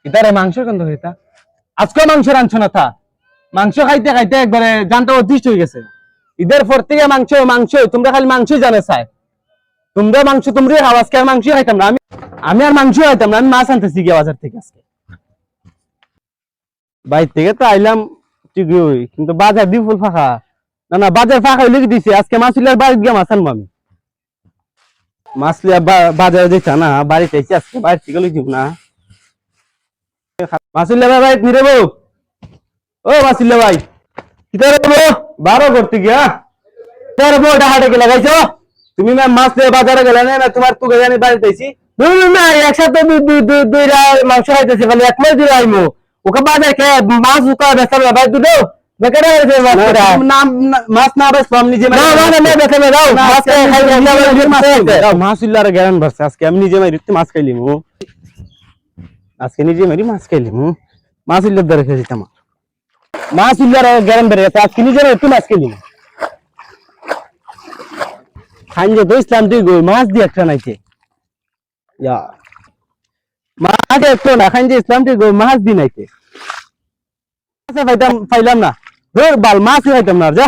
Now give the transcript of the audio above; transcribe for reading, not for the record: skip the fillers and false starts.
ইতারে মাংস কেন হইতা আজকে মাংস রাঁধছো না থা মাংস খাইতে খাইতে একবারে জানটা অতিষ্ঠ হয়ে গেছে ঈদের পর থেকে মাংস মাংস তোমরা খালি মাংসই জানে চাই তোমরা মাংস তোমরাই খাও আজকে আর মাংসই খাইতাম না আমি আর মাংস খাইতাম না আমি মাছ আনতেছি গিয়ে বাজার থেকে আজকে বাইর থেকে তো আইলাম ঠিকই কিন্তু বাজার দি ফুল ফাঁকা না না বাজার ফাঁকা হইলে কি দিছে আজকে মাছ লিয়ার বাড়িতে গিয়ে মাছ আনবো আমি মাছ লিয়া বাজারে যেতা না বাড়িতে এসে আজকে বাইরে থেকে লই দিব না মাসুল্লাহ ভাই বাড়িতে নিরে বউ ও মাসুল্লাহ ভাই কিতারে বউ বারো করতে গিয়া তোর বউটা হাটে গেলে গাইছো তুমি না মাছ লিয়ে বাজারে গেলে না তোমার তুকে জানি বাড়িতে আইছি না একসাথে দুই মাংস খাইতেছি খালি এক মাস দিয়ে আইমো ওকে বাজার কে মাছ উকা বেচার ভাই দুটো বেকার হয়েছে মাছ না বেশ আমি নিজে মাসুল্লাহর জ্ঞান ভরছে আজকে আমি নিজে মারি মাছ খাইলিমু আজকে নিজে মারি মাছ খাইলিমু মাসুল্লাহর দ্বারা খেয়েছি আমার মাসুল্লাহর জ্ঞান বেড়ে গেছে আজকে নিজে মারি মাছ খাইলিমু খাইলে তো ইসলাম তুই মাছ দিয়ে একটা নাইছে মাছ একটু না খাইলে ইসলাম তুই মাছ দিয়ে নাইছে পাইলাম না ধর বাল মাছই খাইতাম না যা